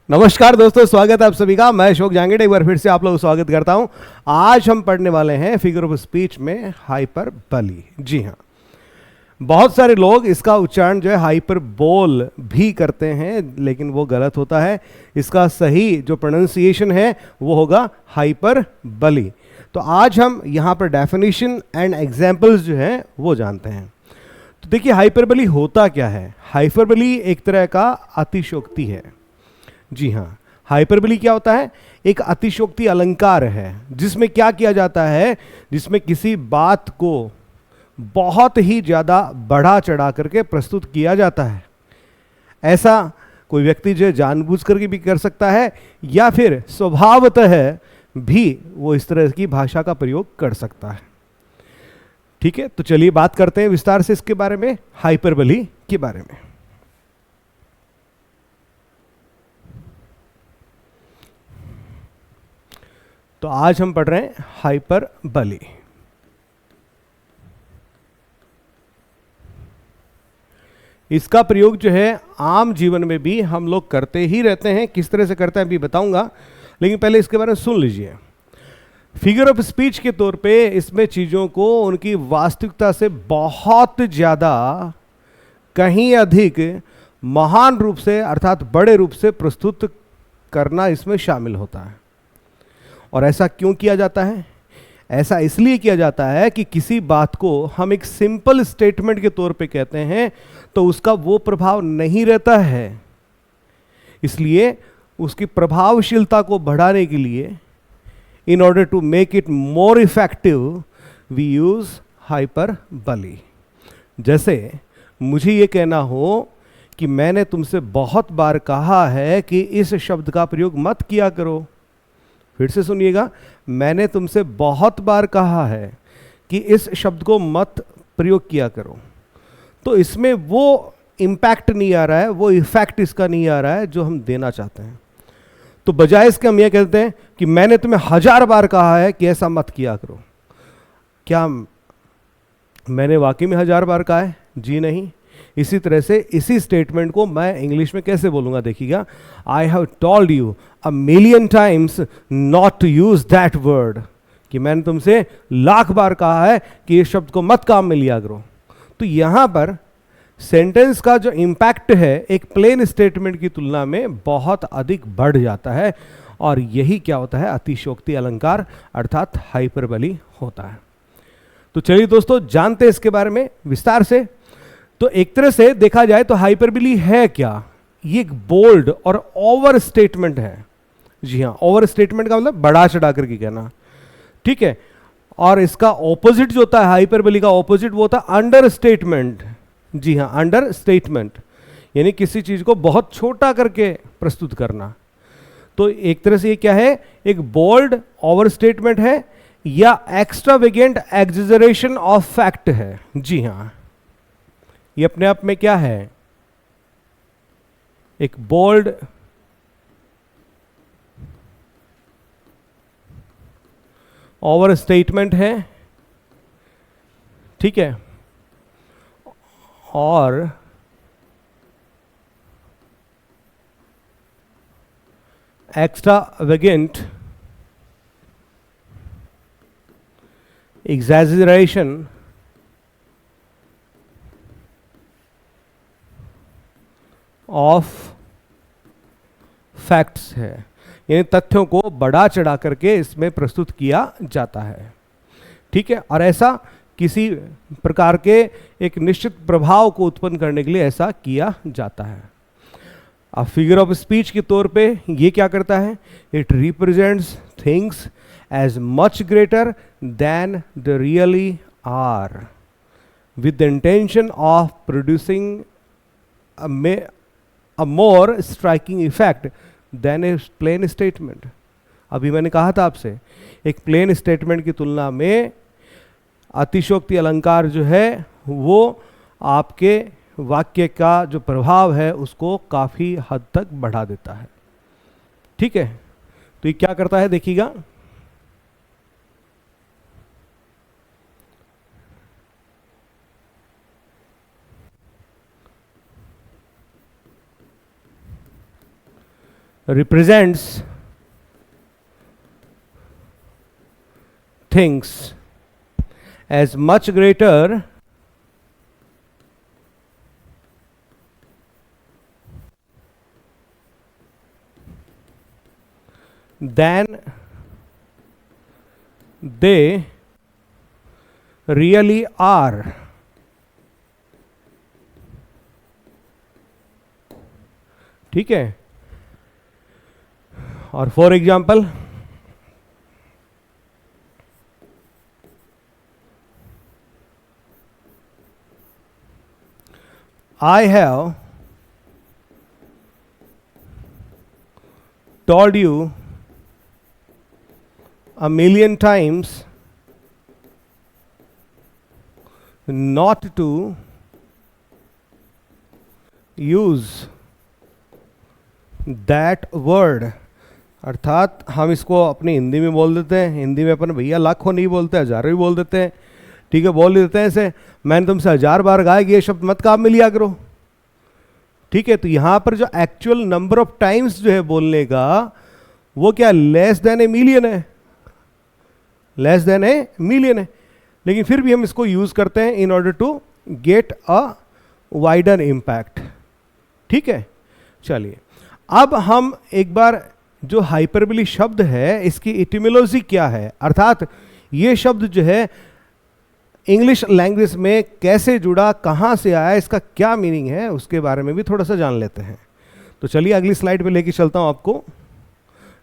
नमस्कार दोस्तों, स्वागत है आप सभी का। मैं अशोक जांगेड़ एक बार फिर से आप लोग स्वागत करता हूं। आज हम पढ़ने वाले हैं फिगर ऑफ स्पीच में हाइपरबली। जी हाँ, बहुत सारे लोग इसका उच्चारण जो है हाइपरबोल भी करते हैं, लेकिन वो गलत होता है। इसका सही जो प्रोनाउंसिएशन है वो होगा हाइपरबली। तो आज हम यहाँ पर डेफिनेशन एंड एग्जाम्पल्स जो हैं वो जानते हैं। तो देखिए, हाइपरबली होता क्या है। हाइपरबली एक तरह का अतिशयोक्ति है। जी हाँ, हाइपरबली क्या होता है? एक अतिशयोक्ति अलंकार है जिसमें क्या किया जाता है, जिसमें किसी बात को बहुत ही ज्यादा बढ़ा चढ़ा करके प्रस्तुत किया जाता है। ऐसा कोई व्यक्ति जो जानबूझ करके भी कर सकता है या फिर स्वभावतः भी वो इस तरह की भाषा का प्रयोग कर सकता है। ठीक है, तो चलिए बात करते हैं विस्तार से इसके बारे में, हाइपरबली के बारे में। तो आज हम पढ़ रहे हैं हाइपरबली। इसका प्रयोग जो है आम जीवन में भी हम लोग करते ही रहते हैं। किस तरह से करते हैं अभी बताऊंगा, लेकिन पहले इसके बारे में सुन लीजिए। फिगर ऑफ स्पीच के तौर पे इसमें चीज़ों को उनकी वास्तविकता से बहुत ज़्यादा, कहीं अधिक महान रूप से अर्थात बड़े रूप से प्रस्तुत करना इसमें शामिल होता है। और ऐसा क्यों किया जाता है? ऐसा इसलिए किया जाता है कि किसी बात को हम एक सिंपल स्टेटमेंट के तौर पे कहते हैं तो उसका वो प्रभाव नहीं रहता है। इसलिए उसकी प्रभावशीलता को बढ़ाने के लिए, in order to make it more effective, we use hyperbole. जैसे मुझे ये कहना हो कि मैंने तुमसे बहुत बार कहा है कि इस शब्द का प्रयोग मत किया करो। फिर से सुनिएगा, मैंने तुमसे बहुत बार कहा है कि इस शब्द को मत प्रयोग किया करो। तो इसमें वो इम्पैक्ट नहीं आ रहा है, वो इफेक्ट इसका नहीं आ रहा है जो हम देना चाहते हैं। तो बजाय इसके हम ये कहते हैं कि मैंने तुम्हें 1000 बार कहा है कि ऐसा मत किया करो। क्या मैंने वाकई में 1000 बार कहा है? जी नहीं। इसी तरह से इसी स्टेटमेंट को मैं इंग्लिश में कैसे बोलूंगा, देखिएगा। I have told you a million times not to use that word, कि मैंने तुमसे 1,00,000 बार कहा है कि इस शब्द को मत काम में लिया करो। तो यहां पर सेंटेंस का जो इंपैक्ट है एक प्लेन स्टेटमेंट की तुलना में बहुत अधिक बढ़ जाता है, और यही क्या होता है? अतिशयोक्ति अलंकार अर्थात हाइपरबली होता है। तो चलिए दोस्तों, जानते हैं इसके बारे में विस्तार से। तो एक तरह से देखा जाए तो हाइपरबली है क्या? ये एक बोल्ड और ओवर स्टेटमेंट है। जी हाँ, ओवर स्टेटमेंट का मतलब बढ़ा चढ़ा करके कहना। ठीक है, और इसका ऑपोजिट जो होता है, हाइपरबली का ऑपोजिट वो होता है अंडर स्टेटमेंट। जी हाँ, अंडर स्टेटमेंट यानी किसी चीज को बहुत छोटा करके प्रस्तुत करना। तो एक तरह से ये क्या है? एक बोल्ड ओवर स्टेटमेंट है या एक्स्ट्रावेगेंट एग्जेजरेशन ऑफ फैक्ट है। जी हाँ, ये अपने आप में क्या है? एक बोल्ड ओवर स्टेटमेंट है, ठीक है, और एक्स्ट्रावेगेंट एग्जैजरेशन ऑफ फैक्ट्स है, यानी तथ्यों को बढ़ा चढ़ा करके इसमें प्रस्तुत किया जाता है। ठीक है, और ऐसा किसी प्रकार के एक निश्चित प्रभाव को उत्पन्न करने के लिए ऐसा किया जाता है। अब फिगर ऑफ स्पीच के तौर पे ये क्या करता है? It represents things as much greater than the really are with the intention of producing a more striking effect than a plain statement। अभी मैंने कहा था आपसे, एक प्लेन स्टेटमेंट की तुलना में अतिशयोक्ति अलंकार जो है वो आपके वाक्य का जो प्रभाव है उसको काफी हद तक बढ़ा देता है। ठीक है, तो ये क्या करता है देखिएगा। represents things as much greater than they really are. ठीक है, और for example I have told you a million times not to use that word. अर्थात हम इसको अपनी हिंदी में बोल देते हैं, हिंदी में अपन भैया लाखों नहीं बोलते, हजारों ही बोल देते हैं, ठीक है, बोल देते हैं ऐसे, मैंने तुमसे 1000 बार कहा कि ये शब्द मत काम में लिया करो, ठीक है। तो यहां पर जो एक्चुअल नंबर ऑफ टाइम्स जो है बोलने का वो क्या, लेस देन ए मिलियन है, लेस देन ए मिलियन है, लेकिन फिर भी हम इसको यूज करते हैं in order to get a wider impact, ठीक है। चलिए अब हम एक बार जो हाइपरबोली शब्द है इसकी इटिमोलॉजी क्या है, अर्थात ये शब्द जो है इंग्लिश लैंग्वेज में कैसे जुड़ा, कहाँ से आया, इसका क्या मीनिंग है, उसके बारे में भी थोड़ा सा जान लेते हैं। तो चलिए अगली स्लाइड पे लेके चलता हूँ आपको,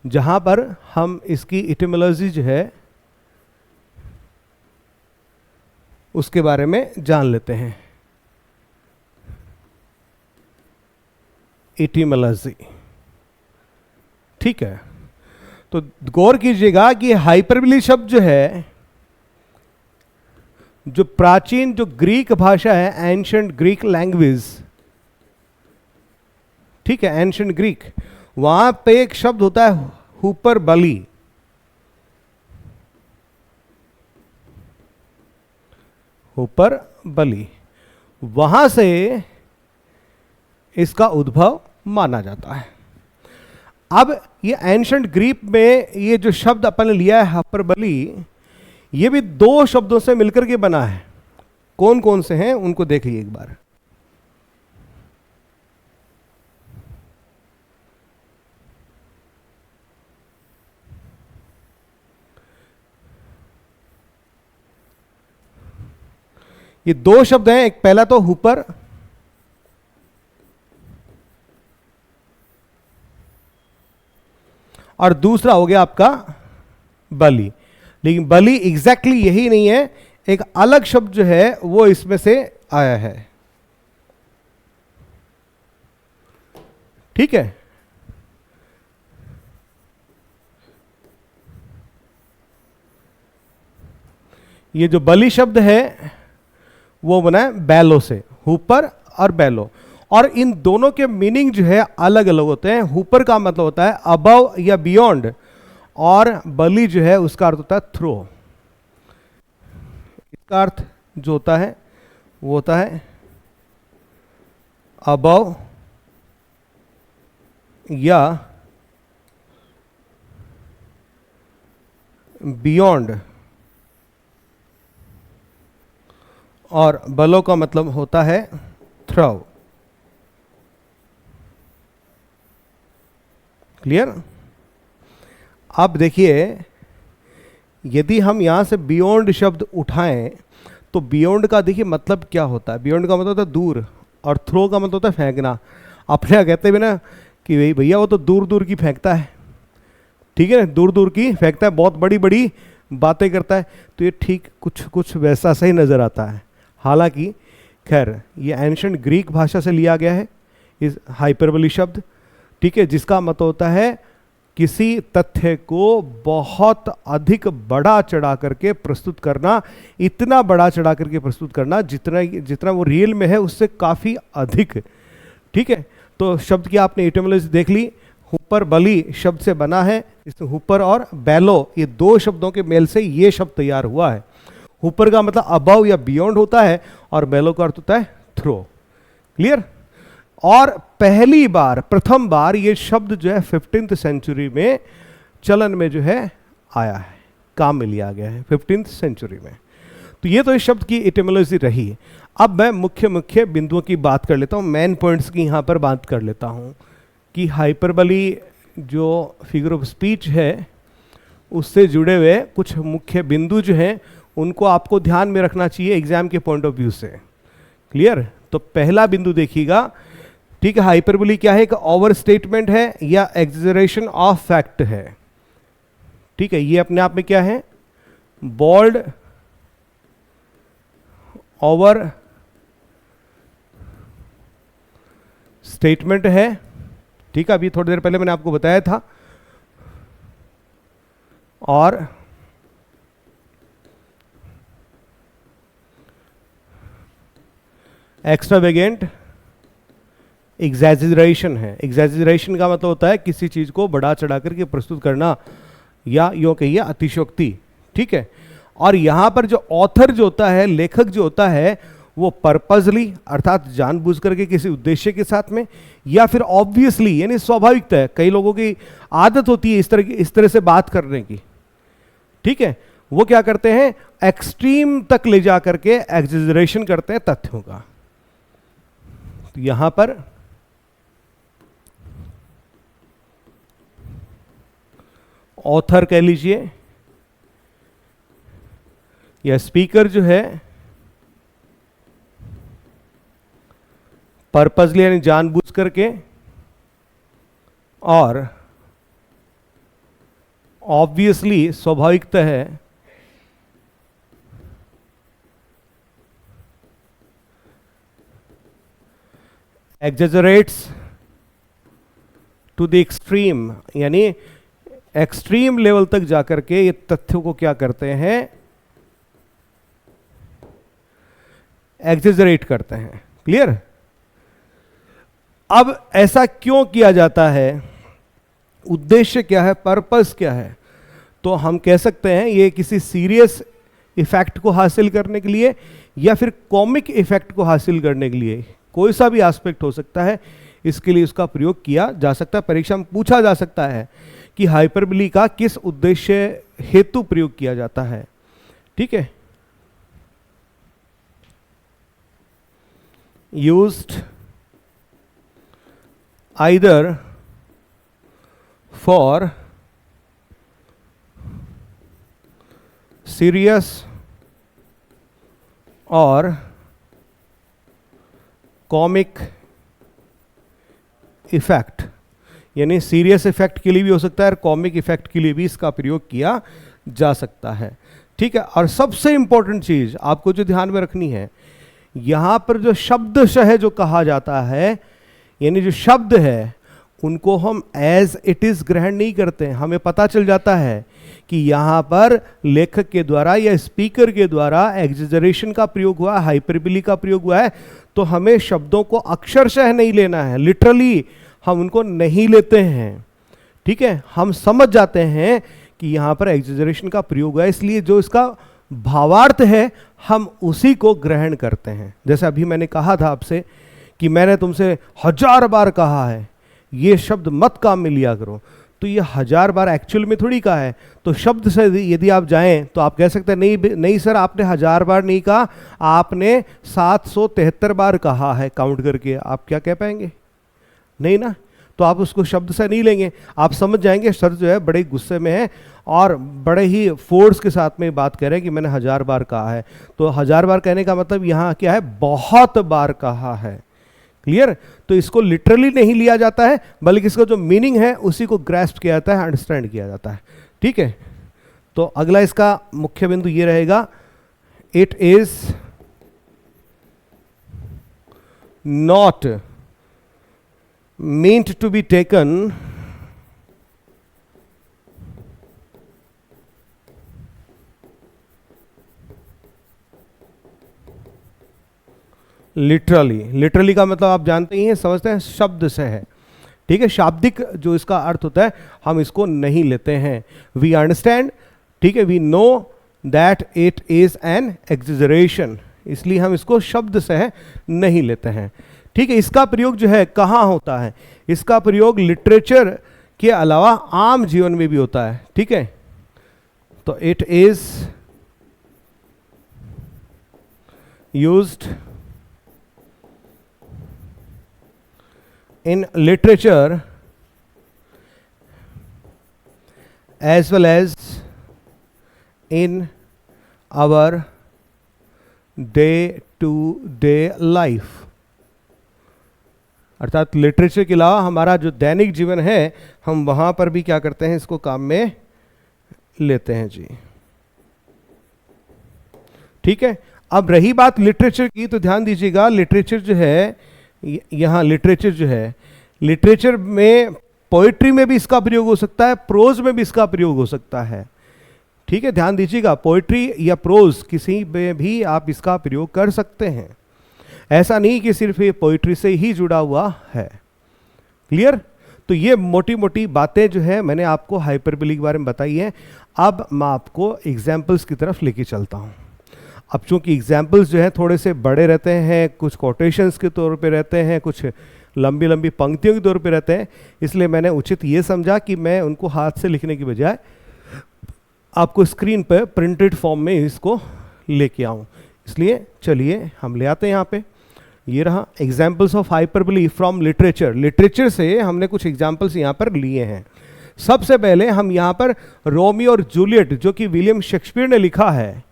जहाँ पर हम इसकी इटिमोलॉजी जो है उसके बारे में जान लेते हैं। इटिमोलॉजी, ठीक है। तो गौर कीजिएगा कि हाइपरबोली शब्द जो है, जो प्राचीन जो ग्रीक भाषा है, एंशिएंट ग्रीक लैंग्वेज, ठीक है, एंशिएंट ग्रीक, वहां पे एक शब्द होता है हुपरबली, हुपरबली, वहां से इसका उद्भव माना जाता है। अब ये एंशिएंट ग्रीक में ये जो शब्द अपन ने लिया है हुपरबली, ये भी 2 शब्दों से मिलकर के बना है। कौन कौन से हैं उनको देखिए एक बार। ये 2 शब्द हैं, एक पहला तो हुपर, और दूसरा हो गया आपका बली। लेकिन बली एग्जैक्टली यही नहीं है, एक अलग शब्द जो है वो इसमें से आया है, ठीक है। ये जो बली शब्द है वो बना है बैलो से, हुपर और बैलो, और इन दोनों के मीनिंग जो है अलग अलग होते हैं। हुपर का मतलब होता है अबव या बियॉन्ड, और बली जो है उसका अर्थ होता है थ्रो। इसका अर्थ जो होता है वो होता है अबव या बियॉन्ड, और बलो का मतलब होता है थ्रो। क्लियर? अब देखिए, यदि हम यहां से बियॉन्ड शब्द उठाएं तो बियॉन्ड का देखिए मतलब क्या होता है। बियॉन्ड का मतलब होता है दूर, और थ्रो का मतलब होता है फेंकना। अपने कहते भी ना कि भाई भैया वो तो दूर दूर की फेंकता है, ठीक है ना, दूर दूर की फेंकता है, बहुत बड़ी बड़ी बातें करता है। तो ये ठीक कुछ कुछ वैसा सही नजर आता है। हालांकि खैर ये एंशिएंट ग्रीक भाषा से लिया गया है इस हाइपरबोली शब्द, ठीक है, जिसका मतलब होता है किसी तथ्य को बहुत अधिक बड़ा चढ़ा करके प्रस्तुत करना, इतना बड़ा चढ़ा करके प्रस्तुत करना जितना जितना वो रियल में है उससे काफ़ी अधिक, ठीक है। तो शब्द की आपने इटिमोलॉजी देख ली, हुपर बली शब्द से बना है। इसमें हुपर और बैलो ये 2 शब्दों के मेल से ये शब्द तैयार हुआ है। हुपर का मतलब अबव या बियॉन्ड होता है, और बैलो का अर्थ होता है थ्रो। क्लियर? और पहली बार, प्रथम बार ये शब्द जो है 15th सेंचुरी में चलन में जो है आया है, काम में लिया गया है 15th सेंचुरी में। तो ये तो इस शब्द की इटिमोलॉजी रही। अब मैं मुख्य मुख्य बिंदुओं की बात कर लेता हूँ, मेन पॉइंट्स की यहाँ पर बात कर लेता हूँ कि हाइपरबली जो फिगर ऑफ स्पीच है उससे जुड़े हुए कुछ मुख्य बिंदु जो हैं उनको आपको ध्यान में रखना चाहिए एग्जाम के पॉइंट ऑफ व्यू से। क्लियर? तो पहला बिंदु देखिएगा, ठीक है, हाइपरबोली क्या है? एक ओवर स्टेटमेंट है या एग्जरेशन ऑफ फैक्ट है। ठीक है, ये अपने आप में क्या है? बोल्ड ओवर स्टेटमेंट है। ठीक है, अभी थोड़ी देर पहले मैंने आपको बताया था। और एक्स्ट्रावेगेंट एग्जैजरेशन है। एग्जैजरेशन का मतलब होता है किसी चीज को बढ़ा चढ़ा करके प्रस्तुत करना, या यूं कहिए अतिशयोक्ति। ठीक है, और यहां पर जो ऑथर जो होता है, लेखक जो होता है, वो पर्पजली अर्थात जानबूझ करके किसी उद्देश्य के साथ में, या फिर ऑब्वियसली यानी स्वाभाविकता है, कई लोगों की आदत होती है इस तरह से बात करने की। ठीक है, वो क्या करते हैं? एक्सट्रीम तक ले जा करके एक्सैजरेशन करते हैं तथ्यों का। तो यहां पर ऑथर कह लीजिए या स्पीकर जो है पर्पसली यानी जानबूझ करके और ऑब्वियसली स्वाभाविकता है एक्सैजरेट्स टू द एक्सट्रीम, यानी एक्सट्रीम लेवल तक जाकर के ये तथ्यों को क्या करते हैं? एक्सैजरेट करते हैं। क्लियर? अब ऐसा क्यों किया जाता है? उद्देश्य क्या है? पर्पस क्या है? तो हम कह सकते हैं ये किसी सीरियस इफेक्ट को हासिल करने के लिए या फिर कॉमिक इफेक्ट को हासिल करने के लिए, कोई सा भी एस्पेक्ट हो सकता है, इसके लिए उसका प्रयोग किया जा सकता है। परीक्षा में पूछा जा सकता है कि हाइपरबोली का किस उद्देश्य हेतु प्रयोग किया जाता है। ठीक है, यूज्ड आइदर फॉर सीरियस और कॉमिक इफेक्ट, यानी सीरियस इफेक्ट के लिए भी हो सकता है और कॉमिक इफेक्ट के लिए भी इसका प्रयोग किया जा सकता है। ठीक है, और सबसे इंपॉर्टेंट चीज आपको जो ध्यान में रखनी है, यहां पर जो शब्दशः जो कहा जाता है, यानी जो शब्द है उनको हम एज इट इज ग्रहण नहीं करते हैं। हमें पता चल जाता है कि यहां पर लेखक के द्वारा या स्पीकर के द्वारा एक्सैजरेशन का प्रयोग हुआ, हाइपरबोली का प्रयोग हुआ है, तो हमें शब्दों को अक्षरशः नहीं लेना है, लिटरली हम उनको नहीं लेते हैं। ठीक है, हम समझ जाते हैं कि यहां पर एक्सैजरेशन का प्रयोग हुआ है, इसलिए जो इसका भावार्थ है हम उसी को ग्रहण करते हैं। जैसे अभी मैंने कहा था आपसे कि मैंने तुमसे 1000 बार कहा है ये शब्द मत काम में लिया करो, तो ये 1000 बार एक्चुअल में थोड़ी कहा है। तो शब्द से यदि आप जाएं तो आप कह सकते हैं नहीं सर, आपने 1000 बार नहीं कहा, आपने 773 बार कहा है काउंट करके। आप क्या कह पाएंगे? नहीं ना। तो आप उसको शब्द से नहीं लेंगे, आप समझ जाएंगे सर जो है बड़े गुस्से में है और बड़े ही फोर्स के साथ में बात कह रहे हैं कि मैंने 1000 बार कहा है। तो 1000 बार कहने का मतलब यहाँ क्या है? बहुत बार कहा है। क्लियर? तो इसको लिटरली नहीं लिया जाता है, बल्कि इसका जो मीनिंग है उसी को ग्रैस्प किया जाता है, अंडरस्टैंड किया जाता है। ठीक है, तो अगला इसका मुख्य बिंदु ये रहेगा, it is not meant to be taken literally का मतलब आप जानते ही हैं, समझते हैं, शब्द से है। ठीक है, शाब्दिक जो इसका अर्थ होता है हम इसको नहीं लेते हैं। वी अंडरस्टैंड, ठीक है, we know that it is an exaggeration, इसलिए हम इसको शब्द से नहीं लेते हैं। ठीक है, इसका प्रयोग जो है कहाँ होता है? इसका प्रयोग लिटरेचर के अलावा आम जीवन में भी होता है। ठीक है, तो it is used in literature as well as in our day to day life। अर्थात लिटरेचर के अलावा हमारा जो दैनिक जीवन है हम वहां पर भी क्या करते हैं, इसको काम में लेते हैं जी। ठीक है, अब रही बात लिटरेचर की, तो ध्यान दीजिएगा लिटरेचर जो है, यहाँ लिटरेचर जो है, लिटरेचर में पोइट्री में भी इसका प्रयोग हो सकता है, प्रोज में भी इसका प्रयोग हो सकता है। ठीक है, ध्यान दीजिएगा, पोइट्री या प्रोज किसी में भी आप इसका प्रयोग कर सकते हैं। ऐसा नहीं कि सिर्फ ये पोइट्री से ही जुड़ा हुआ है। क्लियर? तो ये मोटी मोटी बातें जो है मैंने आपको हाइपरबोली के बारे में बताई है। अब मैं आपको एग्जाम्पल्स की तरफ लेके चलता हूँ। अब चूंकि एग्जाम्पल्स जो है थोड़े से बड़े रहते हैं, कुछ कोटेशंस के तौर पे रहते हैं, कुछ लंबी लंबी पंक्तियों के तौर पे रहते हैं, इसलिए मैंने उचित ये समझा कि मैं उनको हाथ से लिखने की बजाय आपको स्क्रीन पर प्रिंटेड फॉर्म में इसको लेके आऊँ। इसलिए चलिए हम ले आते हैं यहाँ पे। ये रहा examples of hyperbole from literature. Literature से हमने कुछ एग्जाम्पल्स यहाँ पर लिए हैं। सबसे पहले हम यहाँ पर रोमियो और जूलियट जो कि विलियम शेक्सपियर ने लिखा है,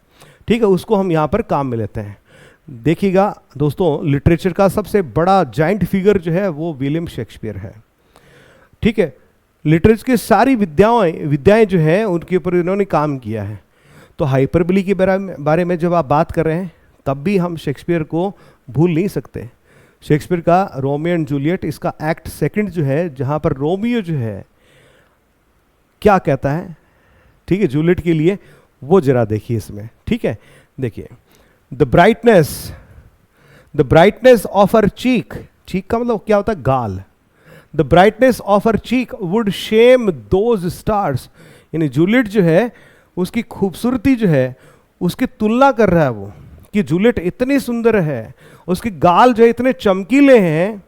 ठीक है, उसको हम यहाँ पर काम में लेते हैं। देखिएगा दोस्तों, लिटरेचर का सबसे बड़ा जाइंट फिगर जो है वो विलियम शेक्सपियर है। ठीक है, लिटरेचर की सारी विद्याएं जो हैं उनके ऊपर इन्होंने काम किया है। तो हाइपरबोली के बारे में जब आप बात कर रहे हैं तब भी हम शेक्सपियर को भूल नहीं सकते। शेक्सपियर का रोमियो एंड जूलियट, इसका एक्ट सेकंड जो है, जहाँ पर रोमियो जो है क्या कहता है, ठीक है, जूलियट के लिए, वो जरा देखिए इसमें। ठीक है, देखिए, the brightness of her cheek, cheek का मतलब क्या होता है, गाल। The brightness of her cheek would shame those stars, यानी जूलियट जो है उसकी खूबसूरती जो है उसकी तुलना कर रहा है वो, कि जूलियट इतनी सुंदर है, उसके गाल जो है इतने चमकीले हैं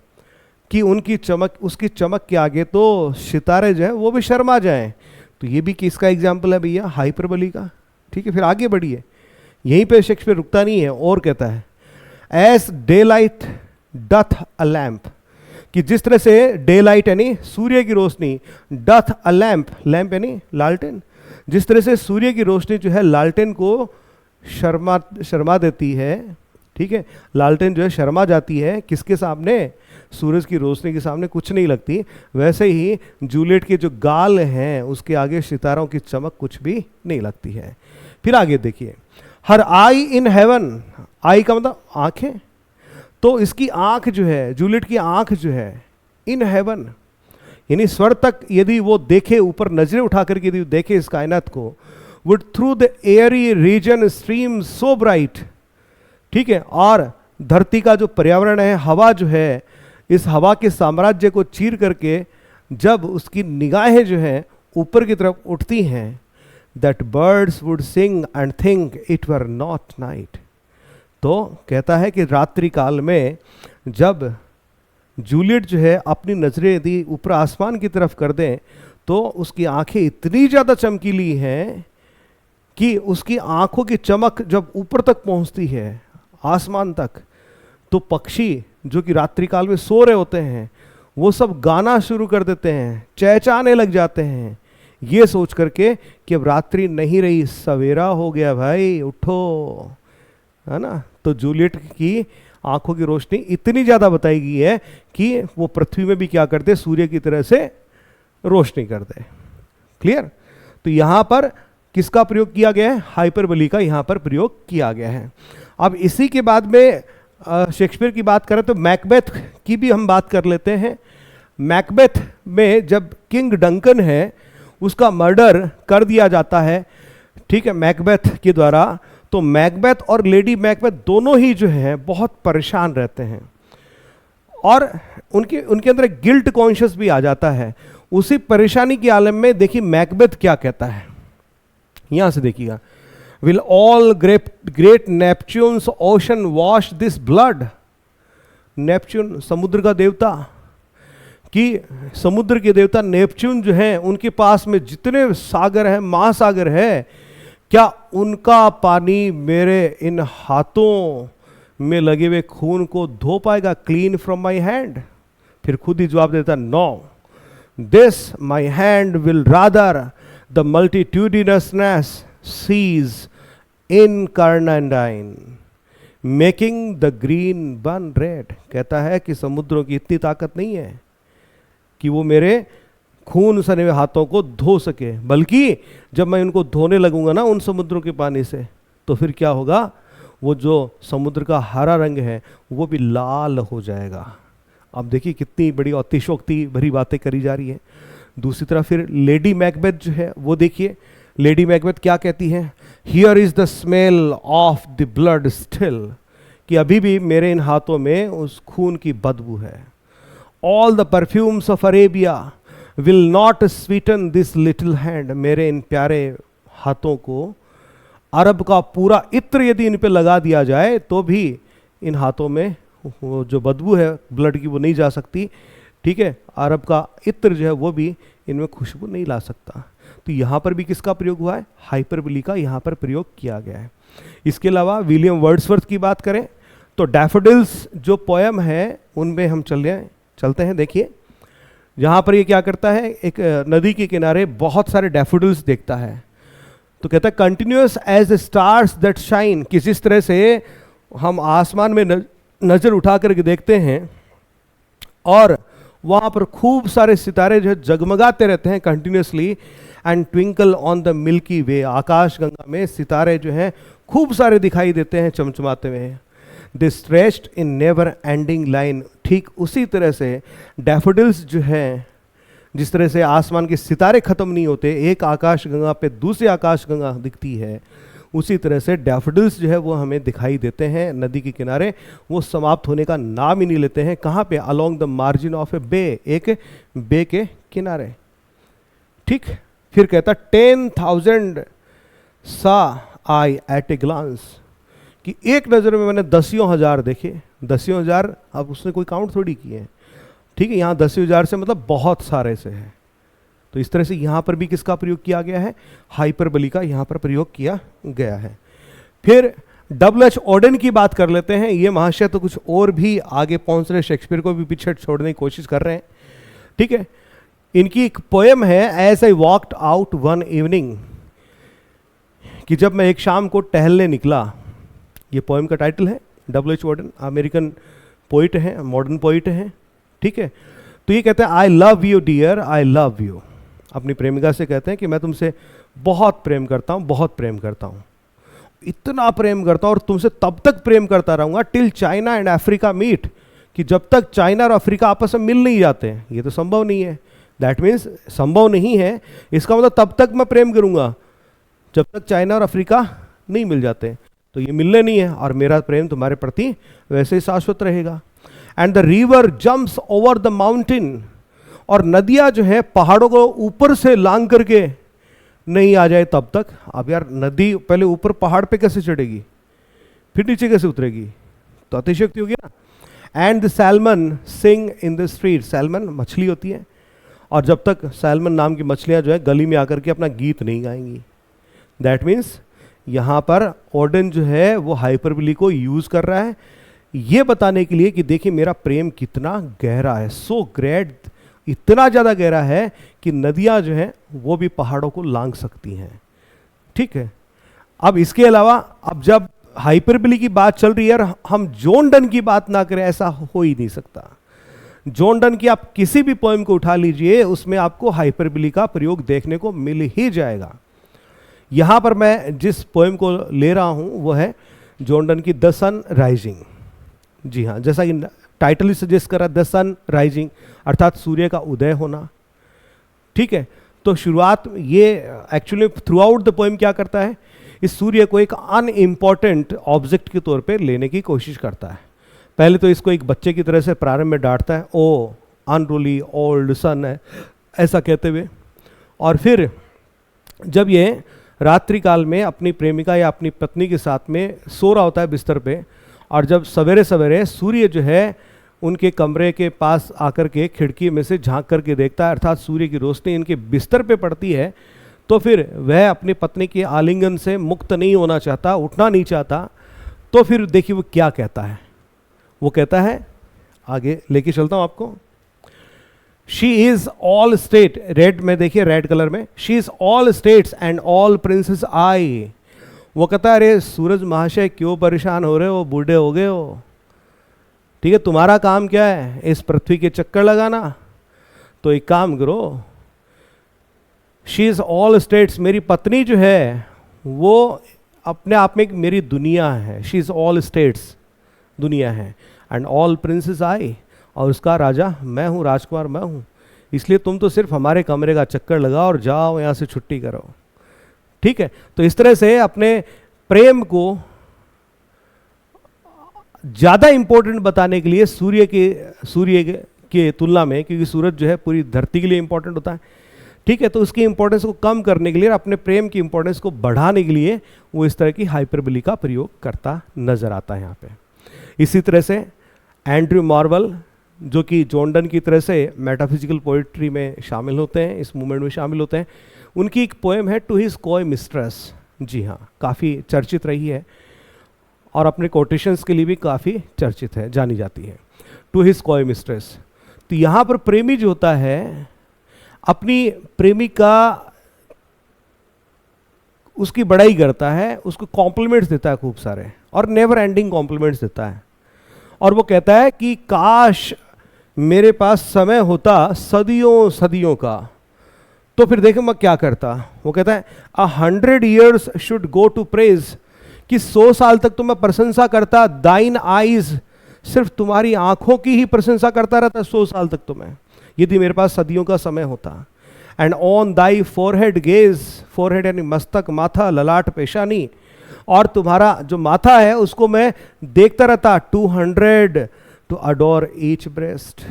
कि उसकी चमक के आगे तो सितारे जो है वो भी शर्मा जाएं। तो ये भी किसका एग्जाम्पल है भैया, हाइपरबोली का। ठीक है, फिर आगे बढ़िए, यहीं पे शेक्सपियर रुकता नहीं है और कहता है as daylight doth a lamp, कि जिस तरह से डे लाइट यानी सूर्य की रोशनी, डथ अ लैम्प, लैम्प यानी लालटेन, जिस तरह से सूर्य की रोशनी जो है लालटेन को शर्मा देती है। ठीक है, लालटेन जो है शर्मा जाती है किसके सामने, सूरज की रोशनी के सामने कुछ नहीं लगती, वैसे ही जूलियट के जो गाल हैं उसके आगे सितारों की चमक कुछ भी नहीं लगती है। फिर आगे देखिए, हर आई इन हेवन, आई का मतलब आंखें, तो इसकी आंख जो है, जूलियट की आंख जो है, इन हेवन यानी स्वर्ग तक यदि वो देखे, ऊपर नजरें उठा करके यदि देखे इस कायनात को, would through the airy region stream so bright. ठीक है, और धरती का जो पर्यावरण है, हवा जो है, इस हवा के साम्राज्य को चीर करके जब उसकी निगाहें जो हैं ऊपर की तरफ उठती हैं, that birds would sing and think it were not night. तो कहता है कि रात्रि काल में जब जूलियट जो है अपनी नजरें यदि ऊपर आसमान की तरफ कर दें तो उसकी आंखें इतनी ज़्यादा चमकीली हैं कि उसकी आंखों की चमक जब ऊपर तक पहुंचती है आसमान तक, तो पक्षी जो कि रात्रि काल में सो रहे होते हैं वो सब गाना शुरू कर देते हैं, चहचहाने लग जाते हैं, ये सोच करके कि अब रात्रि नहीं रही, सवेरा हो गया भाई, उठो, है ना। तो जूलियट की आंखों की रोशनी इतनी ज़्यादा बताई गई है कि वो पृथ्वी में भी क्या करते, सूर्य की तरह से रोशनी कर दे। क्लियर? तो यहाँ पर किसका प्रयोग किया गया है, हाइपरबोली का यहाँ पर प्रयोग किया गया है। अब इसी के बाद में शेक्सपियर की बात करें तो मैकबेथ की भी हम बात कर लेते हैं। मैकबेथ में जब किंग डंकन है उसका मर्डर कर दिया जाता है, ठीक है, मैकबेथ के द्वारा, तो मैकबेथ और लेडी मैकबेथ दोनों ही जो है बहुत परेशान रहते हैं और उनके अंदर एक गिल्ट कॉन्शियस भी आ जाता है। उसी परेशानी के आलम में देखिए मैकबेथ क्या कहता है, यहां से देखिएगा, will all great Neptune's ocean wash this blood. Neptune समुद्र का देवता, कि समुद्र के देवता नेपच्यून जो हैं उनके पास में जितने सागर हैं, महासागर है, क्या उनका पानी मेरे इन हाथों में लगे हुए खून को धो पाएगा, क्लीन फ्रॉम माई हैंड? फिर खुद ही जवाब देता, no, this my hand will rather the multitudinousness seas incarnadine making the green burn red. कहता है कि समुद्रों की इतनी ताकत नहीं है कि वो मेरे खून सने हुए हाथों को धो सके, बल्कि जब मैं उनको धोने लगूंगा ना उन समुद्रों के पानी से, तो फिर क्या होगा, वो जो समुद्र का हरा रंग है वो भी लाल हो जाएगा। अब देखिए कितनी बड़ी अतिशयोक्ति भरी बातें करी जा रही है। दूसरी तरफ फिर लेडी मैकबेथ जो है वो देखिए, लेडी मैकबेथ क्या कहती है, here is the smell of the blood still, कि अभी भी मेरे इन हाथों में उस खून की बदबू है। All the perfumes of Arabia will not Sutton this little hand, मेरे इन प्यारे हाथों को अरब का पूरा इत्र यदि इन पे लगा दिया जाए तो भी इन हाथों में वो जो बदबू है ब्लड की वो नहीं जा सकती। ठीक है, अरब का इत्र जो है वो भी इनमें खुशबू नहीं ला सकता। तो यहाँ पर भी किसका प्रयोग हुआ है, हाइपरबोली का यहाँ पर प्रयोग किया गया है। इसके अलावा विलियम वर्ड्सवर्थ की बात करें तो डैफोडिल्स जो पोयम है उनमें हम चलते हैं। देखिए यहाँ पर ये क्या करता है, एक नदी के किनारे बहुत सारे डैफोडिल्स देखता है, तो कहता है continuous as stars that shine, कि जिस तरह से हम आसमान में नजर उठा करके देखते हैं और वहाँ पर खूब सारे सितारे जो है जगमगाते रहते हैं continuously, and twinkle on the milky way, आकाश गंगा में सितारे जो हैं खूब सारे दिखाई देते हैं चमचमाते हुए। They stretched in never ending line, ठीक उसी तरह से डैफोडिल्स जो है, जिस तरह से आसमान के सितारे खत्म नहीं होते, एक आकाश गंगा पे दूसरी आकाश गंगा दिखती है, उसी तरह से डैफोडिल्स जो है वो हमें दिखाई देते हैं नदी के किनारे। वो समाप्त होने का नाम ही नहीं लेते हैं। कहाँ पे, अलोंग द मार्जिन ऑफ ए बे, एक बे के किनारे। ठीक, फिर कहता 10,000 सा आई एट ए ग्लांस, कि एक नज़र में मैंने 10,000 देखे। 10,000 अब उसने कोई काउंट थोड़ी किए हैं, ठीक है, यहाँ 10,000 से मतलब बहुत सारे से है। तो इस तरह से यहाँ पर भी किसका प्रयोग किया गया है, हाइपरबोली का यहाँ पर प्रयोग किया गया है। फिर W.H. ऑडेन की बात कर लेते हैं। ये महाशय तो कुछ और भी आगे पहुँच रहे, शेक्सपियर को भी पीछे छोड़ने की कोशिश कर रहे हैं। ठीक है, इनकी एक पोएम है, as I walked out one evening, कि जब मैं एक शाम को टहलने निकला। ये पोएम का टाइटल है। W.H. ऑडेन अमेरिकन पोइट हैं, मॉडर्न पोइट हैं। ठीक है, तो ये कहते हैं I love you dear, I love you. अपनी प्रेमिका से कहते हैं कि मैं तुमसे बहुत प्रेम करता हूँ, बहुत प्रेम करता हूँ, इतना प्रेम करता हूँ और तुमसे तब तक प्रेम करता रहूँगा till China and Africa meet, कि जब तक चाइना और अफ्रीका आपस में मिल नहीं जाते हैं। ये तो संभव नहीं है, दैट मीन्स संभव नहीं है, इसका मतलब तब तक मैं प्रेम करूँगा जब तक चाइना और अफ्रीका नहीं मिल जाते। तो ये मिलने नहीं है, और मेरा प्रेम तुम्हारे प्रति वैसे ही शाश्वत रहेगा। And the river jumps over the mountain, और नदियाँ जो है पहाड़ों को ऊपर से लांग करके नहीं आ जाए तब तक। अब यार नदी पहले ऊपर पहाड़ पे कैसे चढ़ेगी, फिर नीचे कैसे उतरेगी, तो अतिशयोक्ति होगी ना। And the salmon sing in the street, salmon मछली होती है, और जब तक सैल्मन नाम की मछलियाँ जो है गली में आकर के अपना गीत नहीं गाएंगी। दैट मीन्स यहाँ पर ऑडेन जो है वो हाइपरबोली को यूज कर रहा है ये बताने के लिए कि देखिए मेरा प्रेम कितना गहरा है, सो ग्रेट, इतना ज़्यादा गहरा है कि नदियाँ जो हैं वो भी पहाड़ों को लांघ सकती हैं। ठीक है, अब इसके अलावा अब जब हाइपरबोली की बात चल रही है, हम जॉन डन की बात ना करें ऐसा हो ही नहीं सकता। जॉन डन की आप किसी भी पोएम को उठा लीजिए, उसमें आपको हाइपरबोली का प्रयोग देखने को मिल ही जाएगा। यहाँ पर मैं जिस पोएम को ले रहा हूँ वो है जॉन डन की द सन राइजिंग। जी हाँ, जैसा कि टाइटल ही सजेस्ट कर रहा है, द सन राइजिंग, अर्थात सूर्य का उदय होना। ठीक है, तो शुरुआत ये actually through out the poem क्या करता है, इस सूर्य को एक अनइम्पॉर्टेंट ऑब्जेक्ट के तौर पे लेने की कोशिश करता है। पहले तो इसको एक बच्चे की तरह से प्रारंभ में डांटता है, ओ अनरूली ओल्ड सन है ऐसा कहते हुए, और फिर जब ये रात्रि काल में अपनी प्रेमिका या अपनी पत्नी के साथ में सो रहा होता है बिस्तर पे, और जब सवेरे सवेरे सूर्य जो है उनके कमरे के पास आकर के खिड़की में से झांक करके देखता है, अर्थात सूर्य की रोशनी इनके बिस्तर पे पड़ती है, तो फिर वह अपनी पत्नी के आलिंगन से मुक्त नहीं होना चाहता, उठना नहीं चाहता। तो फिर देखिए वो क्या कहता है। वो कहता है, आगे लेके चलता हूं आपको, she is all state, red में देखिए, रेड कलर में, she is all states and all princes I. वो कहता है, अरे सूरज महाशय क्यों परेशान हो रहे हो, बूढ़े हो गए हो, ठीक है, तुम्हारा काम क्या है, इस पृथ्वी के चक्कर लगाना। तो एक काम करो, शी इज ऑल स्टेट्स, मेरी पत्नी जो है वो अपने आप में एक मेरी दुनिया है, शी इज ऑल स्टेट्स, दुनिया है, एंड ऑल प्रिंसेस आई, और उसका राजा मैं हूँ, राजकुमार मैं हूँ, इसलिए तुम तो सिर्फ हमारे कमरे का चक्कर लगाओ और जाओ यहाँ से छुट्टी करो। ठीक है, तो इस तरह से अपने प्रेम को ज़्यादा इंपॉर्टेंट बताने के लिए सूर्य के तुलना में, क्योंकि सूरज जो है पूरी धरती के लिए इंपॉर्टेंट होता है, ठीक है, तो उसकी इंपॉर्टेंस को कम करने के लिए, अपने प्रेम की इंपॉर्टेंस को बढ़ाने के लिए वो इस तरह की हाइपरबोली का प्रयोग करता नजर आता है यहाँ पे। इसी तरह से एंड्रयू मार्वल, जो कि जॉर्डन की तरह से मेटाफिजिकल पोइट्री में शामिल होते हैं, इस मूवमेंट में शामिल होते हैं, उनकी एक पोएम है टू हिज कॉय मिस्ट्रेस। जी हाँ, काफ़ी चर्चित रही है और अपने कोटेशंस के लिए भी काफ़ी चर्चित है, जानी जाती है, टू हिज कॉय मिस्ट्रेस। तो यहाँ पर प्रेमी जो होता है अपनी प्रेमिका, उसकी बड़ाई करता है, उसको कॉम्प्लीमेंट्स देता है खूब सारे, और नेवर एंडिंग कॉम्प्लीमेंट्स देता है, और वो कहता है कि काश मेरे पास समय होता सदियों सदियों का, तो फिर देखो मैं क्या करता। वो कहता है 100 years should go to praise, कि 100 साल तक तो मैं प्रशंसा करता, दाइन आईज, सिर्फ तुम्हारी आंखों की ही प्रशंसा करता रहता 100 साल तक तो मैं, यदि मेरे पास सदियों का समय होता। And on Dai forehead gauge, forehead यानी मस्तक, माथा, ललाट, पेशानी, और तुम्हारा जो माथा है उसको मैं देखता रहता 200 टू अडोर ईच ब्रेस्ट,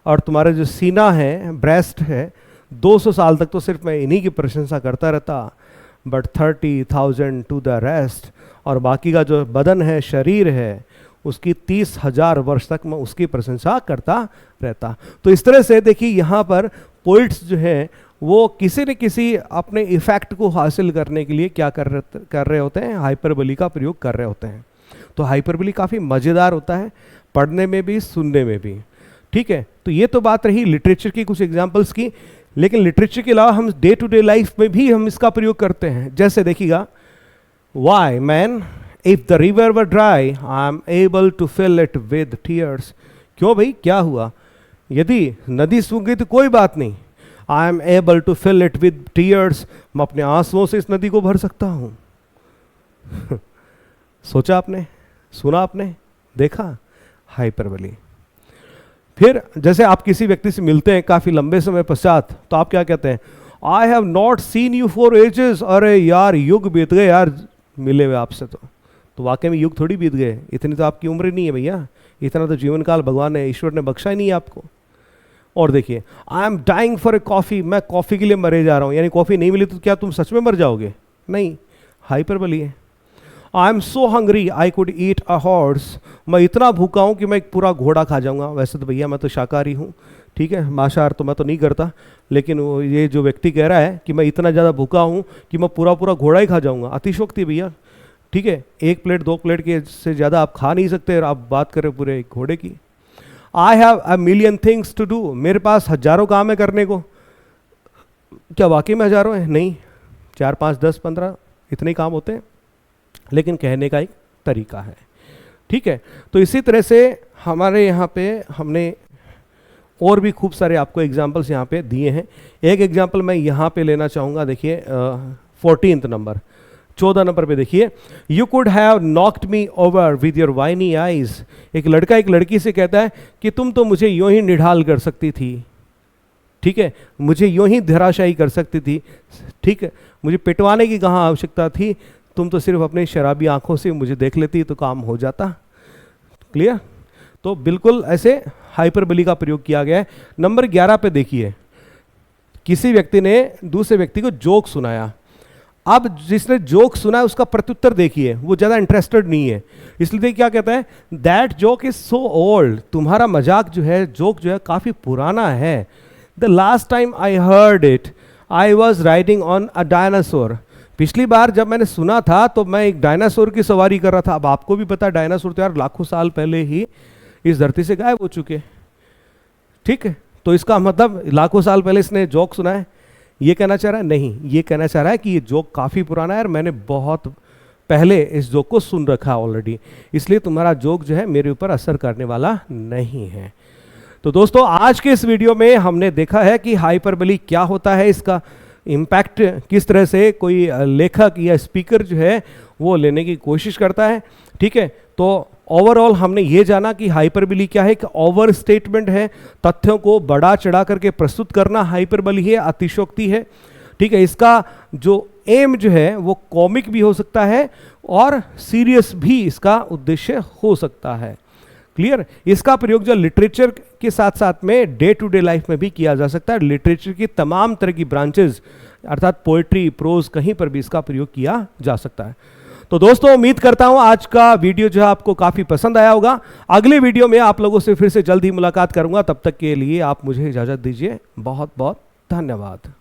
और तुम्हारा जो सीना है, ब्रेस्ट है, 200 साल तक तो सिर्फ मैं इन्हीं की प्रशंसा करता रहता। बट 30,000 टू द रेस्ट, और बाकी का जो बदन है, शरीर है, उसकी 30,000 वर्ष तक मैं उसकी प्रशंसा करता रहता। तो इस तरह से देखिए यहाँ पर पोइट्स जो हैं वो किसी न किसी अपने इफेक्ट को हासिल करने के लिए क्या कर रहे होते हैं, हाइपरबोली का प्रयोग कर रहे होते हैं। तो हाइपरबोली काफ़ी मज़ेदार होता है, पढ़ने में भी, सुनने में भी। ठीक है, तो ये तो बात रही लिटरेचर की कुछ एग्जाम्पल्स की, लेकिन लिटरेचर के अलावा हम डे टू डे लाइफ में भी हम इसका प्रयोग करते हैं। जैसे देखिएगा, why man if the river were dry I am able to fill it with tears. क्यों भाई, क्या हुआ, यदि नदी सूख गई तो कोई बात नहीं, I am able to fill it with tears, मैं अपने आंसुओं से इस नदी को भर सकता हूं। सोचा आपने, सुना आपने, देखा, हाइपरबोली। फिर जैसे आप किसी व्यक्ति से मिलते हैं काफ़ी लंबे समय पश्चात, तो आप क्या कहते हैं, I have not seen you for ages. अरे यार, युग बीत गए यार मिले हुए आपसे। तो वाकई में युग थोड़ी बीत गए, इतनी तो आपकी उम्र नहीं है भैया, इतना तो जीवन काल भगवान ने, ईश्वर ने बख्शा ही नहीं है आपको। और देखिए, I am dying for a coffee, मैं कॉफ़ी के लिए मरे जा रहा हूँ, यानी कॉफ़ी नहीं मिली तो क्या तुम सच में मर जाओगे? नहीं, हाइपरबोली है। I am so hungry I could eat a horse, मैं इतना भूखा हूँ कि मैं एक पूरा घोड़ा खा जाऊँगा। वैसे तो भैया मैं तो शाकाहारी हूँ, ठीक है, मांसाहार तो मैं तो नहीं करता, लेकिन वो ये जो व्यक्ति कह रहा है कि मैं इतना ज़्यादा भूखा हूँ कि मैं पूरा घोड़ा ही खा जाऊँगा, अतिशयोक्ति भैया। ठीक है, 1 प्लेट 2 प्लेट के से ज़्यादा आप खा नहीं सकते और आप बात करें पूरे घोड़े की। I have a million things to do, मेरे पास हजारों काम है करने को। क्या वाकई में हजारों हैं? नहीं, 4 5 10 15 इतने काम होते हैं, लेकिन कहने का एक तरीका है। ठीक है, तो इसी तरह से हमारे यहाँ पे हमने और भी खूब सारे आपको एग्जाम्पल्स यहाँ पे दिए हैं। एक एग्जाम्पल मैं यहाँ पे लेना चाहूँगा, देखिए 14th नंबर, 14 नंबर पे देखिए, you could have knocked me over with your winy eyes. एक लड़का एक लड़की से कहता है कि तुम तो मुझे यूं ही निढाल कर सकती थी, ठीक है, मुझे यूं ही धराशायी कर सकती थी, ठीक है, मुझे पिटवाने की कहाँ आवश्यकता थी, तुम तो सिर्फ अपने शराबी आंखों से मुझे देख लेती तो काम हो जाता। क्लियर? तो बिल्कुल ऐसे हाइपरबोली का प्रयोग किया गया है। नंबर 11 पे देखिए, किसी व्यक्ति ने दूसरे व्यक्ति को जोक सुनाया। अब जिसने जोक सुना है उसका प्रत्युत्तर देखिए, वो ज़्यादा इंटरेस्टेड नहीं है। इसलिए देखिए क्या कहता है, that joke is so old, तुम्हारा मजाक जो है, जोक जो है काफ़ी पुराना है। The last time I heard it I was riding on a dinosaur, पिछली बार जब मैंने सुना था तो मैं एक डायनासोर की सवारी कर रहा था। अब आपको भी पता है डायनासोर तो यार लाखों साल पहले ही इस धरती से गायब हो चुके, ठीक है। तो इसका मतलब लाखों साल पहले इसने जोक सुना है, ये कहना चाह रहा है? नहीं, ये कहना चाह रहा है कि ये जोक काफ़ी पुराना है और मैंने बहुत पहले इस जोक को सुन रखा है ऑलरेडी, इसलिए तुम्हारा जोक जो है मेरे ऊपर असर करने वाला नहीं है। तो दोस्तों आज के इस वीडियो में हमने देखा है कि हाइपरबोली क्या होता है, इसका इम्पैक्ट किस तरह से कोई लेखक या स्पीकर जो है वो लेने की कोशिश करता है, ठीक है। तो ओवरऑल हमने ये जाना कि हाइपरबोली क्या है, कि ओवर स्टेटमेंट है, तथ्यों को बढ़ा चढ़ा करके प्रस्तुत करना हाइपरबोली है, अतिशयोक्ति है, ठीक है। इसका जो एम जो है वो कॉमिक भी हो सकता है और सीरियस भी इसका उद्देश्य हो सकता है। क्लियर? इसका प्रयोग जो लिटरेचर के साथ साथ में डे टू डे लाइफ में भी किया जा सकता है। लिटरेचर की तमाम तरह की ब्रांचेस अर्थात पोएट्री, प्रोज, कहीं पर भी इसका प्रयोग किया जा सकता है। तो दोस्तों उम्मीद करता हूं आज का वीडियो जो है आपको काफी पसंद आया होगा। अगले वीडियो में आप लोगों से फिर से जल्द ही मुलाकात करूंगा, तब तक के लिए आप मुझे इजाजत दीजिए। बहुत बहुत धन्यवाद।